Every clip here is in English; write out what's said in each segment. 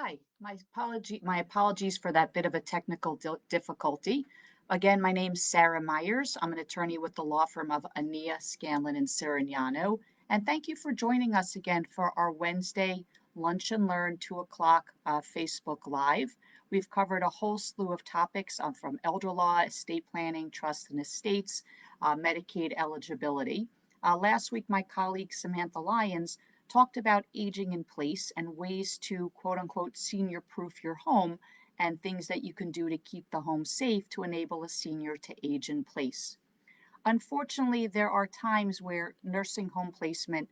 Hi, my apologies for that bit of a technical difficulty. Again, my name's Sarah Myers. I'm an attorney with the law firm of Ania, Scanlon, and Sirignano. And thank you for joining us again for our Wednesday Lunch and Learn 2 o'clock Facebook Live. We've covered a whole slew of topics from elder law, estate planning, trust and estates, Medicaid eligibility. Last week, my colleague Samantha Lyons talked about aging in place and ways to quote unquote senior proof your home and things that you can do to keep the home safe to enable a senior to age in place. Unfortunately, there are times where nursing home placement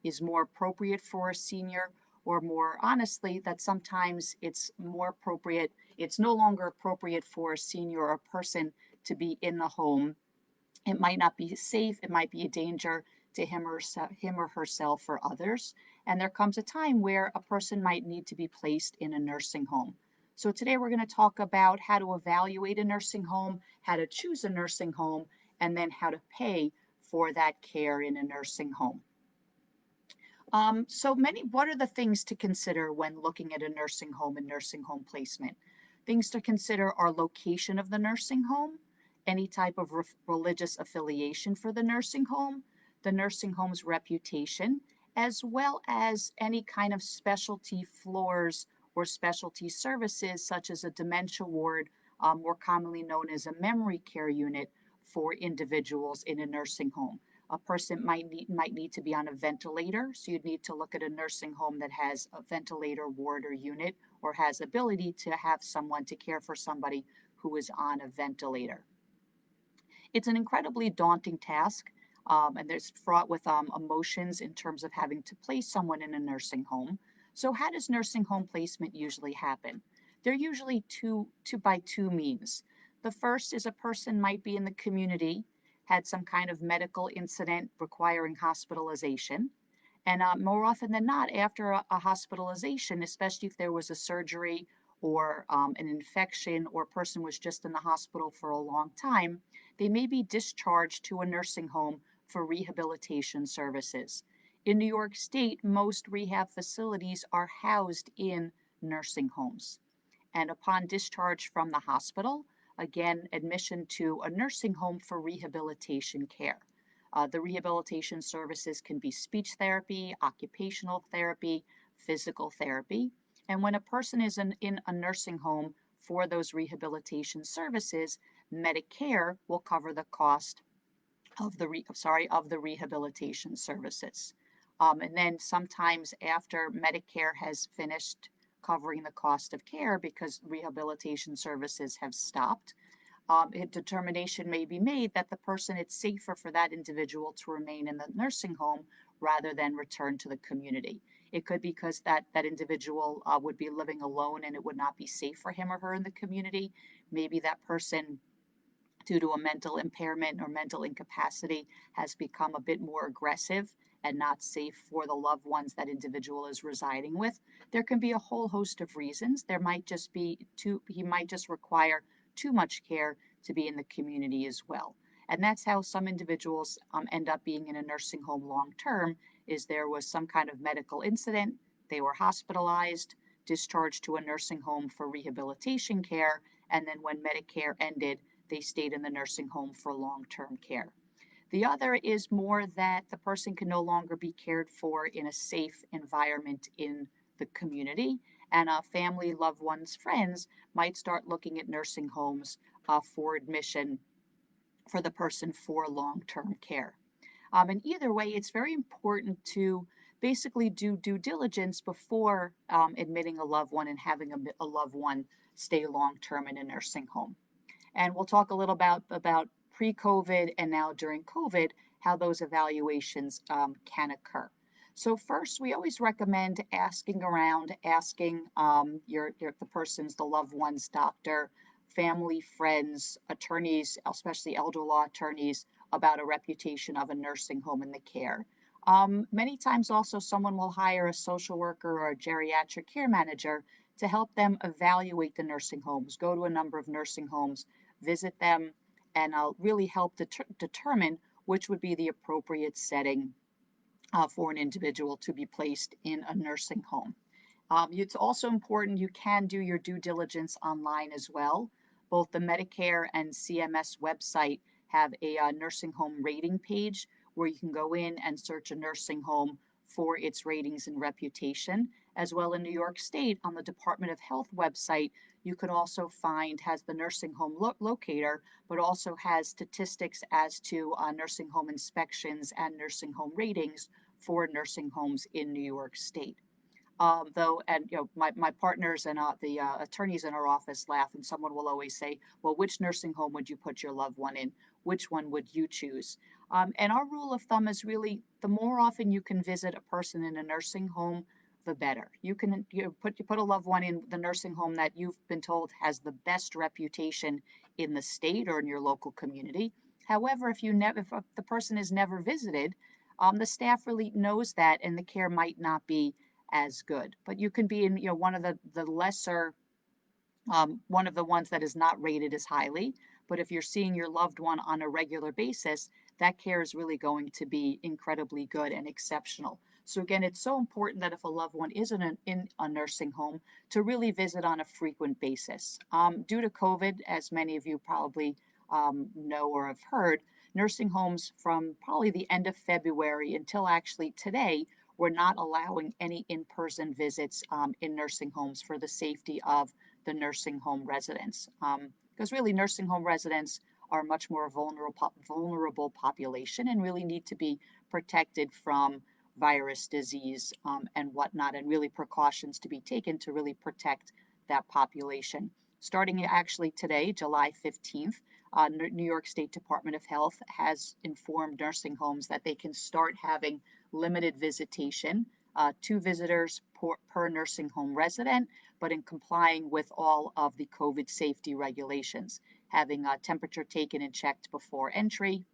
is more appropriate for a senior, or more honestly, that sometimes it's no longer appropriate for a senior or a person to be in the home. It might not be safe, it might be a danger to him or herself or others. And there comes a time where a person might need to be placed in a nursing home. So today we're going to talk about how to evaluate a nursing home, how to choose a nursing home, and then how to pay for that care in a nursing home. What are the things to consider when looking at a nursing home and nursing home placement? Things to consider are location of the nursing home, any type of religious affiliation for the nursing home's reputation, as well as any kind of specialty floors or specialty services, such as a dementia ward, more commonly known as a memory care unit for individuals in a nursing home. A person might need to be on a ventilator, so you'd need to look at a nursing home that has a ventilator ward or unit, or has ability to have someone to care for somebody who is on a ventilator. It's an incredibly daunting task, and there's fraught with emotions in terms of having to place someone in a nursing home. So how does nursing home placement usually happen? They're usually two means. The first is a person might be in the community, had some kind of medical incident requiring hospitalization. And more often than not, after a hospitalization, especially if there was a surgery or an infection, or a person was just in the hospital for a long time, they may be discharged to a nursing home for rehabilitation services. In New York State, most rehab facilities are housed in nursing homes. And upon discharge from the hospital, again, admission to a nursing home for rehabilitation care. The rehabilitation services can be speech therapy, occupational therapy, physical therapy. And when a person is in a nursing home for those rehabilitation services, Medicare will cover the cost of the rehabilitation services. And then sometimes after Medicare has finished covering the cost of care because rehabilitation services have stopped, a determination may be made that it's safer for that individual to remain in the nursing home rather than return to the community. It could be because that individual would be living alone and it would not be safe for him or her in the community. Maybe that person, due to a mental impairment or mental incapacity, has become a bit more aggressive and not safe for the loved ones that individual is residing with. There can be a whole host of reasons. He might just require too much care to be in the community as well. And that's how some individuals end up being in a nursing home long term, is there was some kind of medical incident, they were hospitalized, discharged to a nursing home for rehabilitation care, and then when Medicare ended, they stayed in the nursing home for long-term care. The other is more that the person can no longer be cared for in a safe environment in the community, and family, loved ones, friends might start looking at nursing homes for admission for the person for long-term care. And either way, it's very important to basically do due diligence before admitting a loved one and having a loved one stay long-term in a nursing home. And we'll talk a little about pre-COVID and now during COVID, how those evaluations can occur. So first, we always recommend asking around, asking the person's, the loved one's doctor, family, friends, attorneys, especially elder law attorneys, about a reputation of a nursing home and the care. Many times also someone will hire a social worker or a geriatric care manager to help them evaluate the nursing homes, go to a number of nursing homes, visit them, and really help determine which would be the appropriate setting for an individual to be placed in a nursing home. It's also important you can do your due diligence online as well. Both the Medicare and CMS website have a nursing home rating page where you can go in and search a nursing home for its ratings and reputation. As well, in New York State, on the Department of Health website, you can also find has the nursing home locator, but also has statistics as to nursing home inspections and nursing home ratings for nursing homes in New York State. Though, and my partners and the attorneys in our office laugh, and someone will always say, "Well, which nursing home would you put your loved one in? Which one would you choose?" And our rule of thumb is really the more often you can visit a person in a nursing home, the better. You put a loved one in the nursing home that you've been told has the best reputation in the state or in your local community. However, if the person is never visited, the staff really knows that, and the care might not be as good. But you can be in, one of the lesser, one of the ones that is not rated as highly. But if you're seeing your loved one on a regular basis, that care is really going to be incredibly good and exceptional. So again, it's so important that if a loved one is in a nursing home, to really visit on a frequent basis. Due to COVID, as many of you probably know or have heard, nursing homes from probably the end of February until actually today were not allowing any in-person visits in nursing homes for the safety of the nursing home residents. Because really, nursing home residents are a much more vulnerable population and really need to be protected from virus, disease, and whatnot, and really precautions to be taken to really protect that population. Starting actually today, July 15th, New York State Department of Health has informed nursing homes that they can start having limited visitation, 2 visitors per nursing home resident, but in complying with all of the COVID safety regulations, having a temperature taken and checked before entry,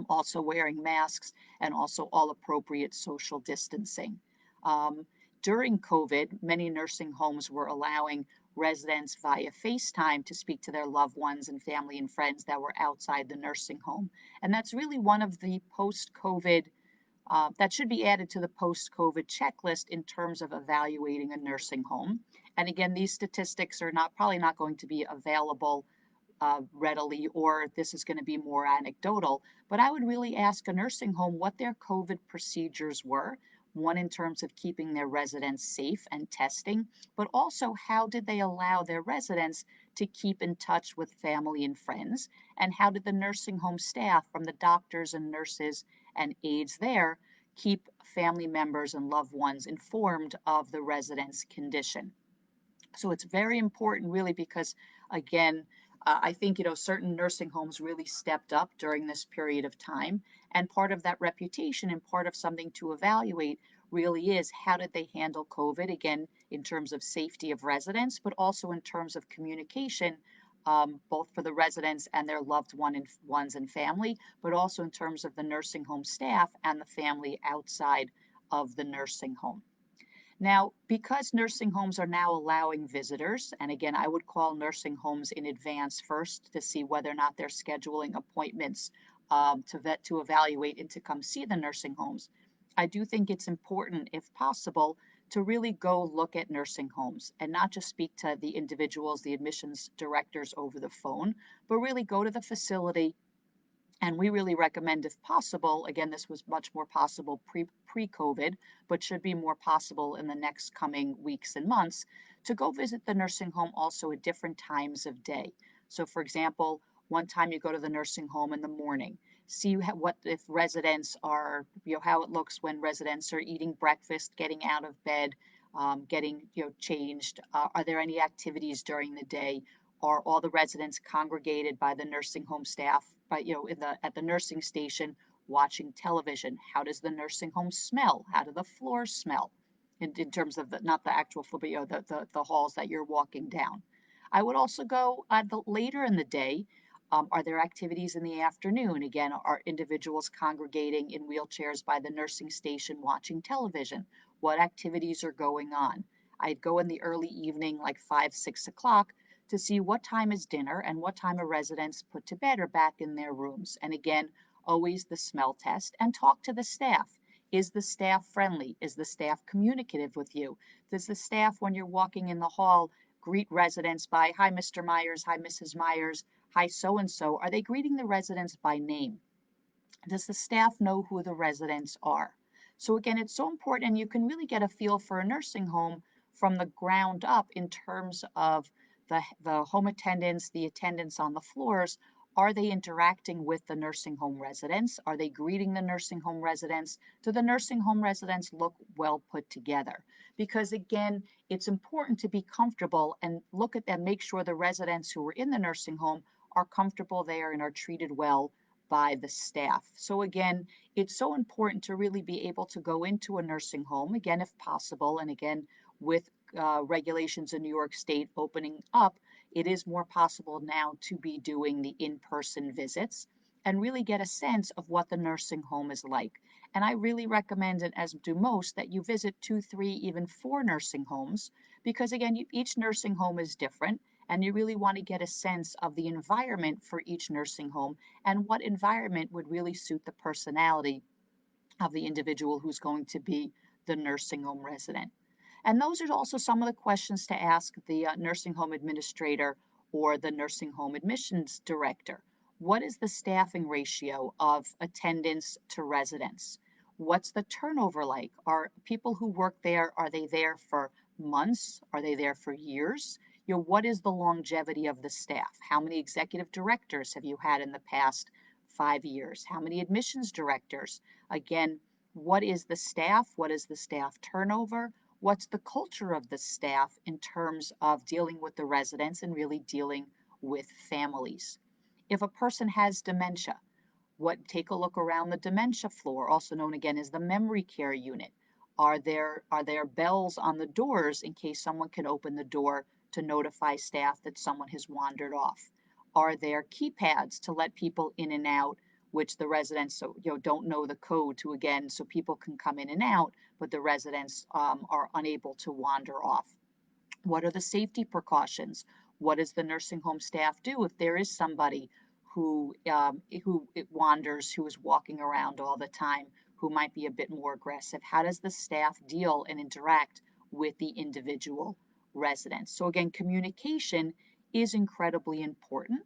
also wearing masks, and also all appropriate social distancing. Um, During COVID, many nursing homes were allowing residents via FaceTime to speak to their loved ones and family and friends that were outside the nursing home. And that's really one of the post COVID that should be added to the post-COVID checklist in terms of evaluating a nursing home. And again, these statistics are not probably not going to be available readily, or this is going to be more anecdotal. But I would really ask a nursing home what their COVID procedures were. One, in terms of keeping their residents safe and testing, but also how did they allow their residents to keep in touch with family and friends? And how did the nursing home staff, from the doctors and nurses and aides there, keep family members and loved ones informed of the resident's condition? So it's very important, really, because again, I think certain nursing homes really stepped up during this period of time, and part of that reputation and part of something to evaluate really is how did they handle COVID, again, in terms of safety of residents, but also in terms of communication, both for the residents and their ones and family, but also in terms of the nursing home staff and the family outside of the nursing home. Now, because nursing homes are now allowing visitors, and again, I would call nursing homes in advance first to see whether or not they're scheduling appointments to evaluate and to come see the nursing homes. I do think it's important, if possible, to really go look at nursing homes and not just speak to the individuals, the admissions directors over the phone, but really go to the facility. And we really recommend, if possible, again, this was much more possible pre-COVID, but should be more possible in the next coming weeks and months, to go visit the nursing home also at different times of day. So, for example, one time you go to the nursing home in the morning, see what if residents are, how it looks when residents are eating breakfast, getting out of bed, getting, changed. Are there any activities during the day? Are all the residents congregated by the nursing home staff, by, at the nursing station, watching television? How does the nursing home smell? How do the floors smell? In terms of not the actual floor, but the halls that you're walking down. I would also go later in the day. Are there activities in the afternoon? Again, are individuals congregating in wheelchairs by the nursing station watching television? What activities are going on? I'd go in the early evening, like 5, 6 o'clock, to see what time is dinner and what time are residents put to bed or back in their rooms. And again, always the smell test, and talk to the staff. Is the staff friendly? Is the staff communicative with you? Does the staff, when you're walking in the hall, greet residents by, hi, Mr. Myers, hi, Mrs. Myers, hi, so and so? Are they greeting the residents by name? Does the staff know who the residents are? So again, it's so important, and you can really get a feel for a nursing home from the ground up in terms of the home attendants, the attendants on the floors. Are they interacting with the nursing home residents? Are they greeting the nursing home residents? Do the nursing home residents look well put together? Because again, it's important to be comfortable and look at them, make sure the residents who are in the nursing home are comfortable there and are treated well by the staff. So again, it's so important to really be able to go into a nursing home, again, if possible, and again, with regulations in New York State opening up, it is more possible now to be doing the in-person visits and really get a sense of what the nursing home is like. And I really recommend, and as do most, that you visit 2, 3, even 4 nursing homes, because again, each nursing home is different, and you really want to get a sense of the environment for each nursing home and what environment would really suit the personality of the individual who's going to be the nursing home resident. And those are also some of the questions to ask the nursing home administrator or the nursing home admissions director. What is the staffing ratio of attendants to residents? What's the turnover like? Are people who work there, are they there for months? Are they there for years? What is the longevity of the staff? How many executive directors have you had in the past 5 years? How many admissions directors? Again, what is the staff? What is the staff turnover? What's the culture of the staff in terms of dealing with the residents and really dealing with families? If a person has dementia, take a look around the dementia floor, also known again as the memory care unit. Are there bells on the doors in case someone can open the door to notify staff that someone has wandered off? Are there keypads to let people in and out, which the residents don't know the code to, again, so people can come in and out, but the residents are unable to wander off? What are the safety precautions? What does the nursing home staff do if there is somebody who wanders, who is walking around all the time, who might be a bit more aggressive? How does the staff deal and interact with the individual residents? So again, communication is incredibly important.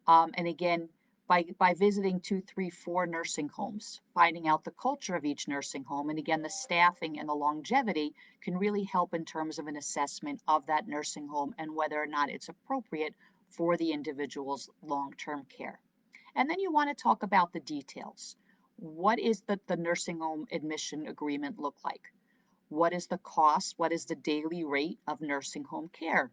And again, by visiting 2, 3, 4 nursing homes, finding out the culture of each nursing home, and again, the staffing and the longevity can really help in terms of an assessment of that nursing home and whether or not it's appropriate for the individual's long-term care. And then you want to talk about the details. What is the nursing home admission agreement look like? What is the cost? What is the daily rate of nursing home care?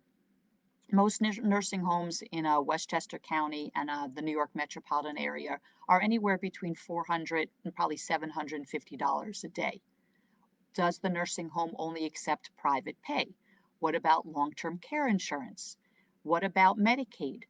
Most nursing homes in Westchester County and the New York metropolitan area are anywhere between $400 and probably $750 a day. Does the nursing home only accept private pay? What about long-term care insurance? What about Medicaid?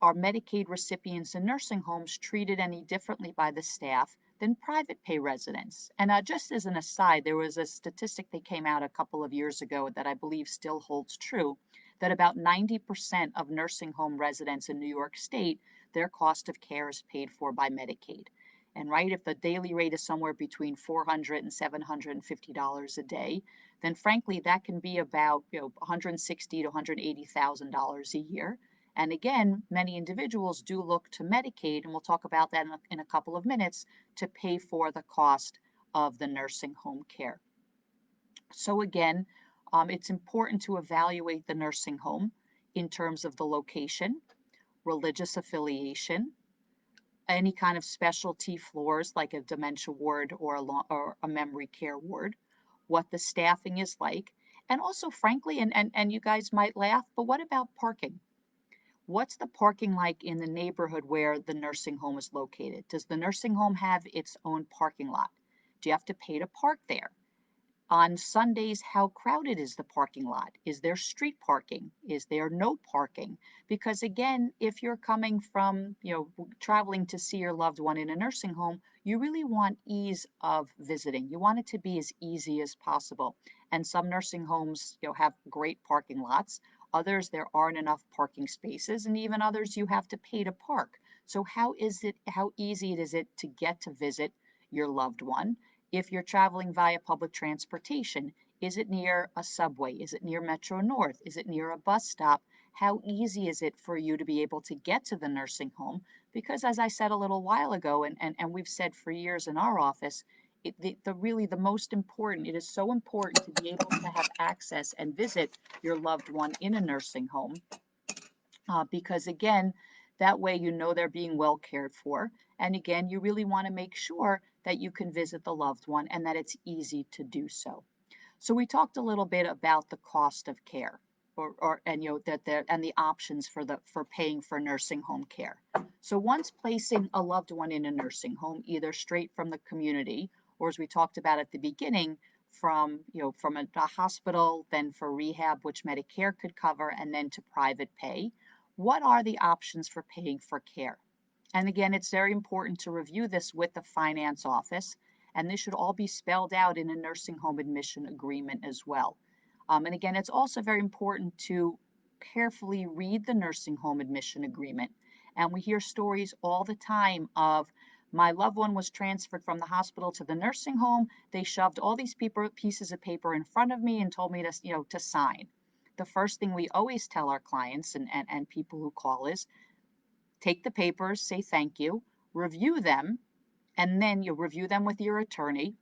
Are Medicaid recipients in nursing homes treated any differently by the staff than private pay residents? And just as an aside, there was a statistic that came out a couple of years ago that I believe still holds true, that about 90% of nursing home residents in New York State, their cost of care is paid for by Medicaid. And right, if the daily rate is somewhere between $400 and $750 a day, then frankly, that can be about $160,000 to $180,000 a year. And again, many individuals do look to Medicaid, and we'll talk about that in a couple of minutes, to pay for the cost of the nursing home care. So again, it's important to evaluate the nursing home in terms of the location, religious affiliation, any kind of specialty floors like a dementia ward or a memory care ward, what the staffing is like, and also, frankly, and you guys might laugh, but what about parking? What's the parking like in the neighborhood where the nursing home is located? Does the nursing home have its own parking lot? Do you have to pay to park there? On Sundays, how crowded is the parking lot? Is there street parking? Is there no parking? Because again, if you're coming from, traveling to see your loved one in a nursing home, you really want ease of visiting. You want it to be as easy as possible. And some nursing homes, have great parking lots. Others, there aren't enough parking spaces, and even others you have to pay to park. So how easy is it to get to visit your loved one? If you're traveling via public transportation, is it near a subway? Is it near Metro North? Is it near a bus stop? How easy is it for you to be able to get to the nursing home? Because as I said a little while ago, and we've said for years in our office, the most important, it is so important to be able to have access and visit your loved one in a nursing home, because again, that way you know they're being well cared for. And again, you really want to make sure that you can visit the loved one and that it's easy to do so. So we talked a little bit about the cost of care, or and that there and the options for paying for nursing home care. So once placing a loved one in a nursing home, either straight from the community, or as we talked about at the beginning, from a hospital, then for rehab, which Medicare could cover, and then to private pay, what are the options for paying for care? And again, it's very important to review this with the finance office, and this should all be spelled out in a nursing home admission agreement as well. And again, it's also very important to carefully read the nursing home admission agreement. And we hear stories all the time of my loved one was transferred from the hospital to the nursing home. They shoved all these pieces of paper in front of me and told me to sign. The first thing we always tell our clients and people who call is take the papers, say thank you, review them, and then you review them with your attorney.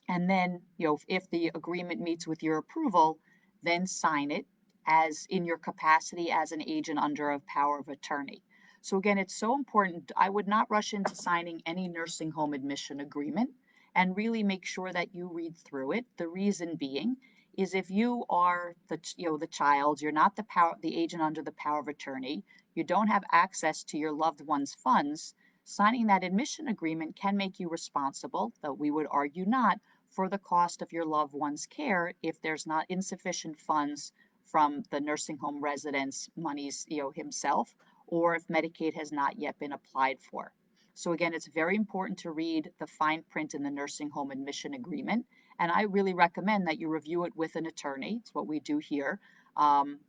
And then, if the agreement meets with your approval, then sign it as in your capacity as an agent under a power of attorney. So again, it's so important. I would not rush into signing any nursing home admission agreement, and really make sure that you read through it. The reason being is if you are the child, you're not the agent under the power of attorney, you don't have access to your loved one's funds, signing that admission agreement can make you responsible, though we would argue not, for the cost of your loved one's care if there's not insufficient funds from the nursing home resident's monies, himself, or if Medicaid has not yet been applied for. So again, it's very important to read the fine print in the nursing home admission agreement, and I really recommend that you review it with an attorney. It's what we do here. Um,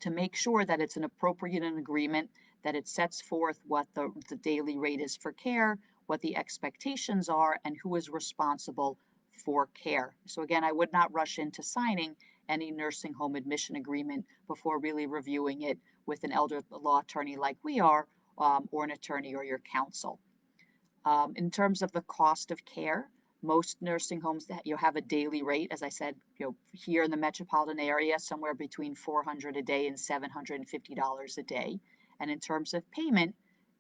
to make sure that it's an appropriate agreement, that it sets forth what the daily rate is for care, what the expectations are, and who is responsible for care. So again, I would not rush into signing any nursing home admission agreement before really reviewing it with an elder law attorney like we are, or an attorney or your counsel. In terms of the cost of care, most nursing homes that you have a daily rate, as I said, here in the metropolitan area, somewhere between $400 a day and $750 a day. And in terms of payment,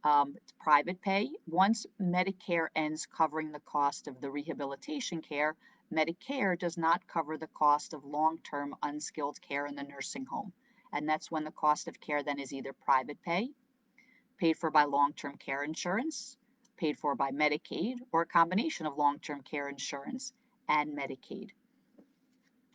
it's private pay. Once Medicare ends covering the cost of the rehabilitation care, Medicare does not cover the cost of long-term unskilled care in the nursing home. And that's when the cost of care then is either private pay, paid for by long-term care insurance, paid for by Medicaid, or a combination of long-term care insurance and Medicaid.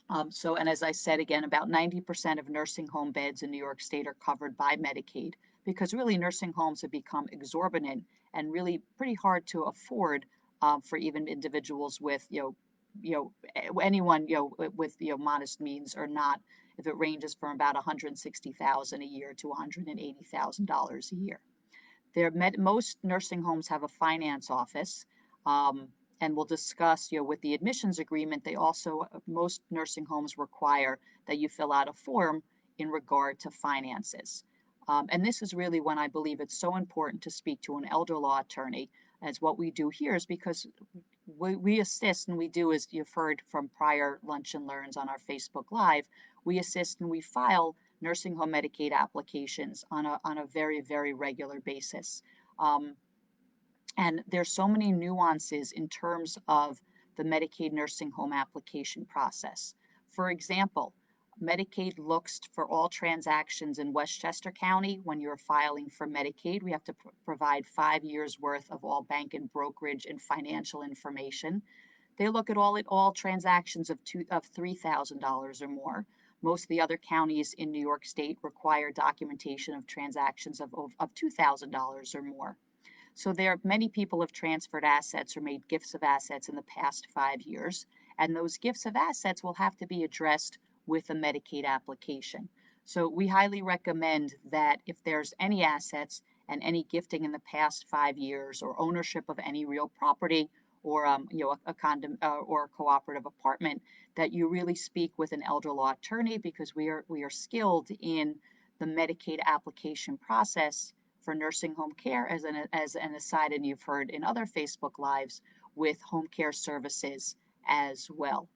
And as I said again, about 90% of nursing home beds in New York State are covered by Medicaid, because really nursing homes have become exorbitant and really pretty hard to afford, for even individuals with, anyone, with, modest means or not, if it ranges from about $160,000 a year to $180,000 a year. Most nursing homes have a finance office, and we'll discuss, with the admissions agreement, most nursing homes require that you fill out a form in regard to finances. And this is really when I believe it's so important to speak to an elder law attorney, as what we do here is because we assist, and we do, as you've heard from prior lunch and learns on our Facebook Live, we assist and we file nursing home Medicaid applications on a very, very regular basis. Um, and there's so many nuances in terms of the Medicaid nursing home application process. For example, Medicaid looks for all transactions in Westchester County. When you're filing for Medicaid, we have to provide 5 years worth of all bank and brokerage and financial information. They look at all transactions of $3,000 or more. Most of the other counties in New York State require documentation of transactions of $2,000 or more. So many people have transferred assets or made gifts of assets in the past 5 years, and those gifts of assets will have to be addressed with a Medicaid application. So we highly recommend that if there's any assets and any gifting in the past 5 years, or ownership of any real property, or a condom or a cooperative apartment, that you really speak with an elder law attorney, because we are skilled in the Medicaid application process for nursing home care. As an aside, and you've heard in other Facebook lives, with home care services as well.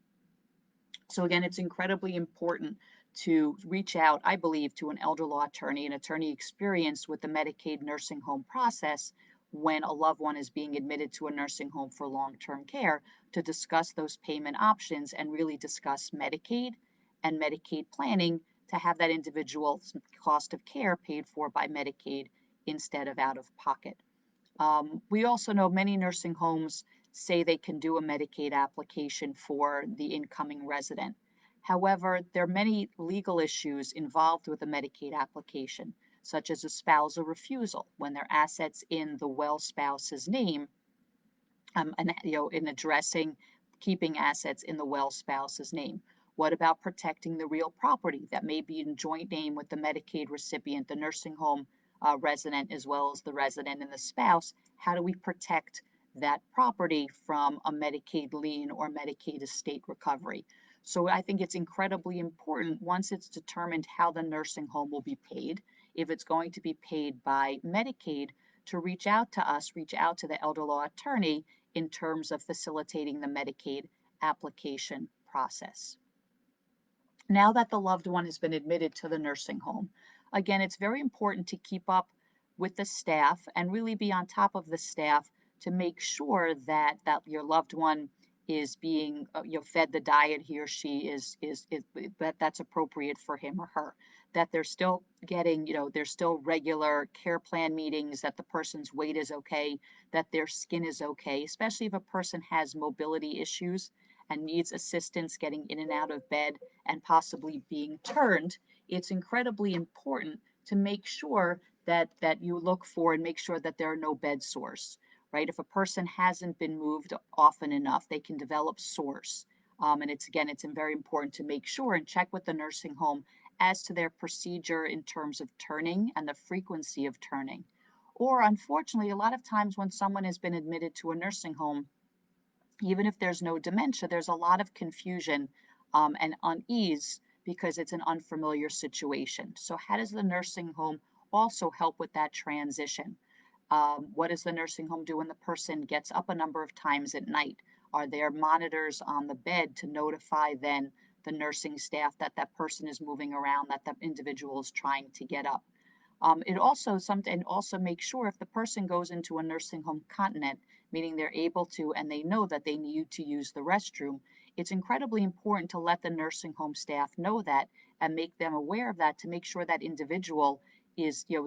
So again, it's incredibly important to reach out, I believe, to an elder law attorney, an attorney experienced with the Medicaid nursing home process when a loved one is being admitted to a nursing home for long-term care, to discuss those payment options and really discuss Medicaid and Medicaid planning to have that individual's cost of care paid for by Medicaid instead of out of pocket. We also know many nursing homes say they can do a Medicaid application for the incoming resident. However, there are many legal issues involved with a Medicaid application, such as a spousal refusal when their assets in the well spouse's name, and in addressing keeping assets in the well spouse's name. What about protecting the real property that may be in joint name with the Medicaid recipient, the nursing home resident, as well as the resident and the spouse? How do we protect that property from a Medicaid lien or Medicaid estate recovery? So I think it's incredibly important, once it's determined how the nursing home will be paid, if it's going to be paid by Medicaid, to reach out to us, reach out to the elder law attorney in terms of facilitating the Medicaid application process. Now that the loved one has been admitted to the nursing home, again, it's very important to keep up with the staff and really be on top of the staff to make sure that your loved one is being fed the diet he or she is that's appropriate for him or her, that they're still getting, there's still regular care plan meetings, that the person's weight is okay, that their skin is okay, especially if a person has mobility issues and needs assistance getting in and out of bed and possibly being turned. It's incredibly important to make sure that you look for and make sure that there are no bed sores, right? If a person hasn't been moved often enough, they can develop sores. And it's very important to make sure and check with the nursing home as to their procedure in terms of turning and the frequency of turning. Or unfortunately, a lot of times when someone has been admitted to a nursing home, even if there's no dementia, there's a lot of confusion and unease because it's an unfamiliar situation. So, how does the nursing home also help with that transition? What does the nursing home do when the person gets up a number of times at night? Are there monitors on the bed to notify then the nursing staff that that person is moving around, that the individual is trying to get up? It also and also make sure if the person goes into a nursing home continent, meaning they're able to and they know that they need to use the restroom, it's incredibly important to let the nursing home staff know that and make them aware of that, to make sure that individual is, their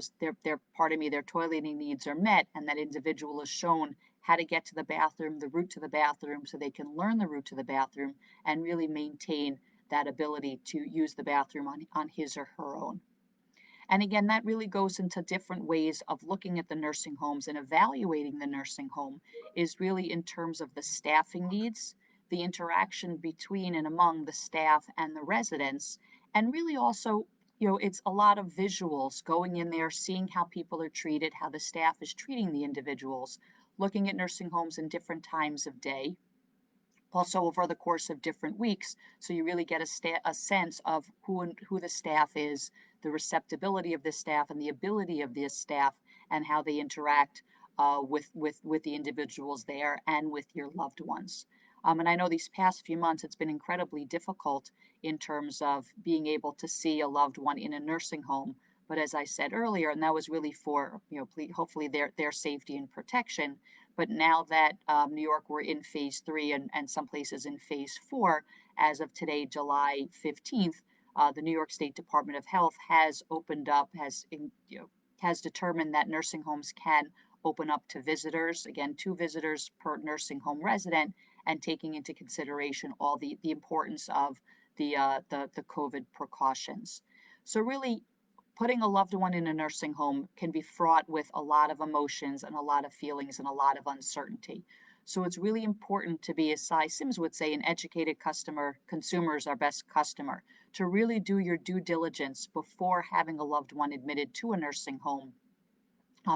toileting needs are met, and that individual is shown how to get to the bathroom, the route to the bathroom, so they can learn the route to the bathroom and really maintain that ability to use the bathroom on his or her own. And again, that really goes into different ways of looking at the nursing homes and evaluating the nursing home, is really in terms of the staffing needs, the interaction between and among the staff and the residents, and really also, it's a lot of visuals going in there, seeing how people are treated, how the staff is treating the individuals, looking at nursing homes in different times of day, also over the course of different weeks, so you really get a sense of who the staff is, the receptibility of the staff, and the ability of the staff, and how they interact with the individuals there and with your loved ones. And I know these past few months it's been incredibly difficult in terms of being able to see a loved one in a nursing home. But as I said earlier, and that was really for, hopefully their safety and protection. But now that New York, we're in phase 3, and some places in phase 4, as of today, July 15th, the New York State Department of Health has opened up, has determined that nursing homes can open up to visitors, again, 2 visitors per nursing home resident, and taking into consideration all the importance of the COVID precautions. So really, putting a loved one in a nursing home can be fraught with a lot of emotions and a lot of feelings and a lot of uncertainty. So it's really important to be, as Cy Sims would say, an educated consumer is our best customer, to really do your due diligence before having a loved one admitted to a nursing home,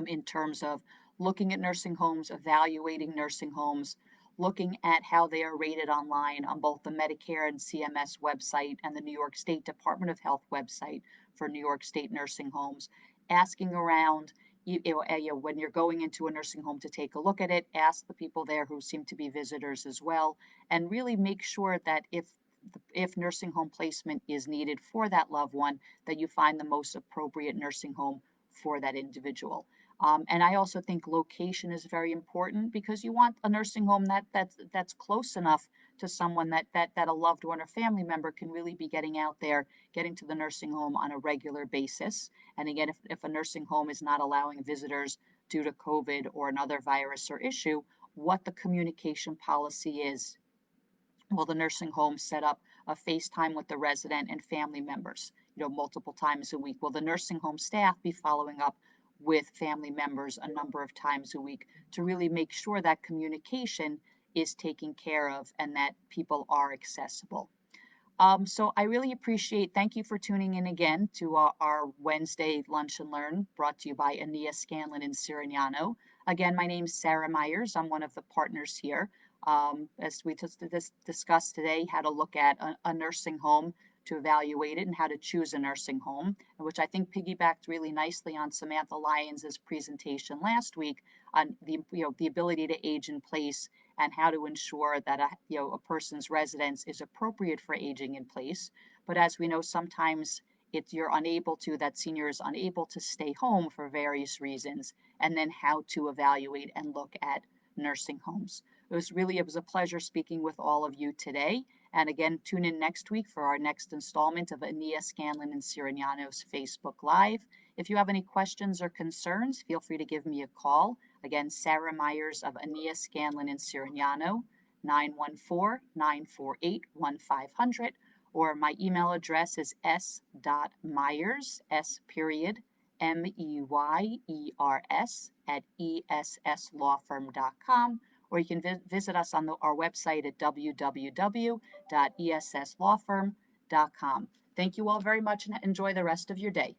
in terms of looking at nursing homes, evaluating nursing homes, looking at how they are rated online on both the Medicare and CMS website and the New York State Department of Health website for New York State nursing homes, asking around. When you're going into a nursing home to take a look at it, ask the people there who seem to be visitors as well, and really make sure that if nursing home placement is needed for that loved one, that you find the most appropriate nursing home for that individual. And I also think location is very important because you want a nursing home that's close enough to someone that a loved one or family member can really be getting out there, getting to the nursing home on a regular basis. And again, if a nursing home is not allowing visitors due to COVID or another virus or issue, what the communication policy is. Will the nursing home set up a FaceTime with the resident and family members, multiple times a week? Will the nursing home staff be following up with family members a number of times a week to really make sure that communication is taken care of and that people are accessible? So I really appreciate, thank you for tuning in again to our Wednesday Lunch and Learn brought to you by Ania Scanlon and Sirignano. Again, my name is Sarah Myers. I'm one of the partners here. As we just discussed today, how to look at a nursing home to evaluate it and how to choose a nursing home, which I think piggybacked really nicely on Samantha Lyons's presentation last week on the ability to age in place and how to ensure that a person's residence is appropriate for aging in place. But as we know, sometimes that senior is unable to stay home for various reasons, and then how to evaluate and look at nursing homes. It was a pleasure speaking with all of you today. And again, tune in next week for our next installment of Ania Scanlon and Sirignano's Facebook Live. If you have any questions or concerns, feel free to give me a call. Again, Sarah Myers of Ania Scanlon and Sirignano, 914-948-1500, or my email address is s.myers, S period, MEYERS at esslawfirm.com, or you can visit us on our website at www.esslawfirm.com. Thank you all very much and enjoy the rest of your day.